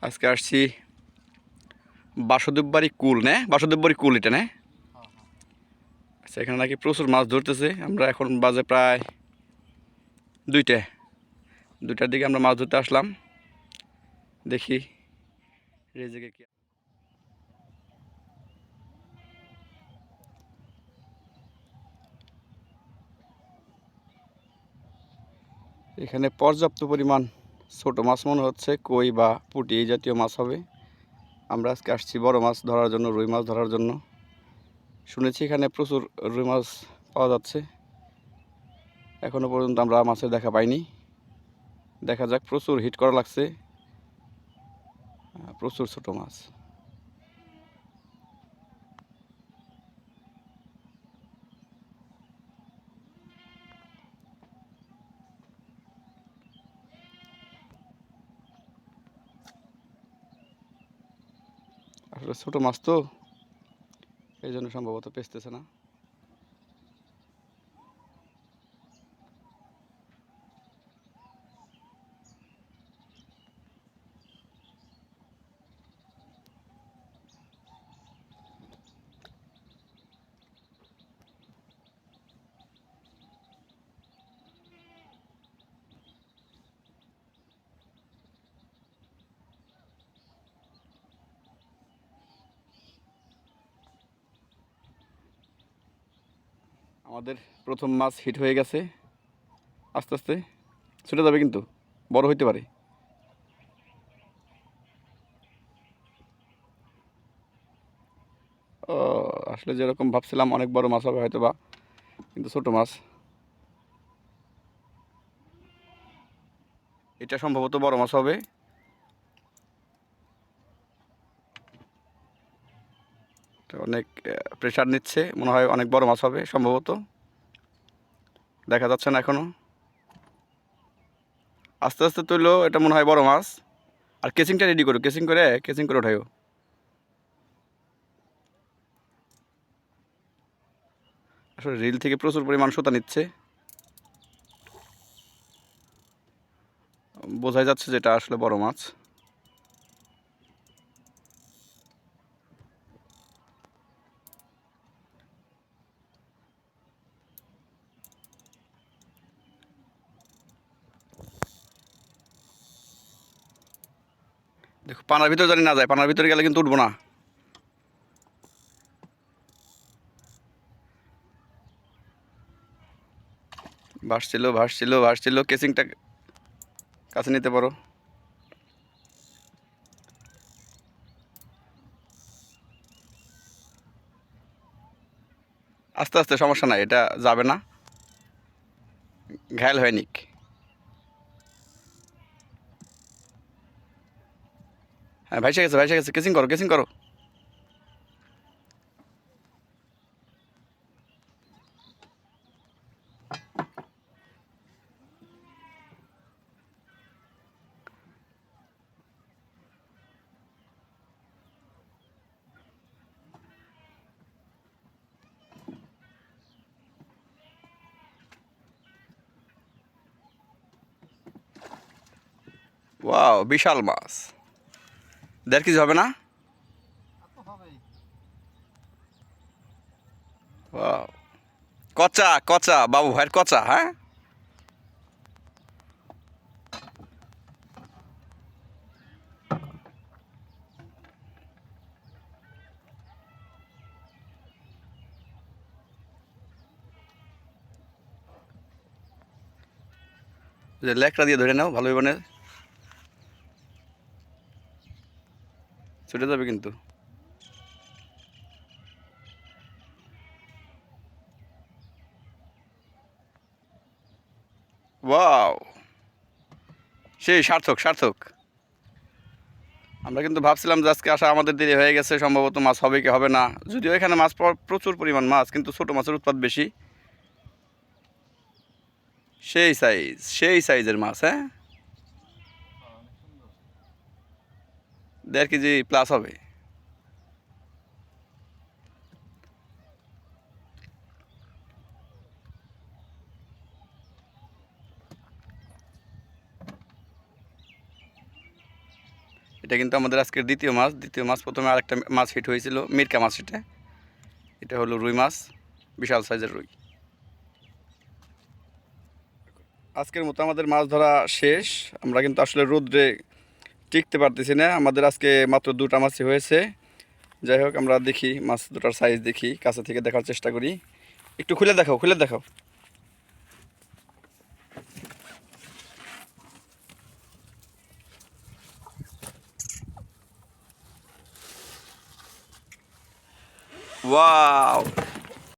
আজকে আসছি বাসুদেববাড়ি কুল নে বাসুদেববাড়ি কুল এটা নে আচ্ছা এখানে নাকি প্রচুর মাছ ধরতেছে। আমরা এখন বাজে প্রায় দুইটার দিকে আমরা মাছ ধরতে আসলাম। দেখি রেজেকে কি এখানে পর্যাপ্ত পরিমাণ ছোট মাছ মনে হচ্ছে, কই বা পুঁটি এই জাতীয় মাছ হবে। আমরা আজকে আসছি বড় মাছ ধরার জন্য, রুই মাছ ধরার জন্য। শুনেছি এখানে প্রচুর রুই মাছ পাওয়া যাচ্ছে। এখনো পর্যন্ত আমরা মাছের দেখা পাইনি। দেখা যাক, প্রচুর হিট করা লাগছে, প্রচুর ছোট মাছ। আসলে ছোট মাছ তো, এই জন্য সম্ভবত পেছতেছে না। আমাদের প্রথম মাছ হিট হয়ে গেছে। আস্তে আস্তে ছুটে যাবে, কিন্তু বড় হইতে পারে। ও, আসলে যেরকম ভাবছিলাম অনেক বড় মাছ হবে হয়তো বা, কিন্তু ছোট মাছ। এটা সম্ভবত বড় মাছ হবে। তো অনেক প্রেশার নিচ্ছে, মনে হয় অনেক বড় মাছ হবে সম্ভবত। দেখা যাচ্ছে না এখনো। আস্তে আস্তে তুললো, এটা মনে হয় বড় মাছ। আর কেচিংটা রেডি করো, কেচিং করে ওঠাইও। আসলে রিল থেকে প্রচুর পরিমাণ সুতা নিচ্ছে, বোঝাই যাচ্ছে যেটা আসলে বড় মাছ। দেখো পানার ভিতরে জানি না যায়, পানার ভিতরে গেলে কিন্তু উঠবো না। ভাসছিল কেচিংটা কাছে নিতে পারো। আস্তে আস্তে, সমস্যা নাই, এটা যাবে না, ঘায়ল হয় নিক। হ্যাঁ, ভাইসে গেছে, কেচিং করো। ওয়াও, বিশাল মাছ। 1.5 কেজি হবে না? ওয়াও, কচা কচা, বাবু ভাইয়ের কচা। হ্যাঁ, যে লেকটা দিয়ে ধরে নাও, ভালোই মানে ছুটে যাবে কিন্তু। ওয়াও, সেই সার্থক সার্থক। আমরা কিন্তু ভাবছিলাম যে আজকে আসা আমাদের দেরি হয়ে গেছে, সম্ভবত মাছ হবে কি হবে না। যদিও এখানে মাছ প্রচুর পরিমাণ মাছ, কিন্তু ছোট মাছের উৎপাদ বেশি। সেই সাইজের মাছ। হ্যাঁ, 1.5 কেজি প্লাস হবে। এটা কিন্তু আমাদের আজকের দ্বিতীয় মাছ। প্রথমে আরেকটা মাছ হিট হয়েছিল, মিরকা মাছ। এটা হলো রুই মাছ, বিশাল সাইজের রুই। আজকের মতো আমাদের মাছ ধরা শেষ। আমরা কিন্তু আসলে রোদ্রে টিকতে পারতেছি না। আমাদের আজকে মাত্র 2টা মাছই হয়েছে। যাই হোক, আমরা দেখি মাছ দুটার সাইজ দেখি, কাছে থেকে দেখার চেষ্টা করি। একটু খুলে দেখাও। ওয়াও!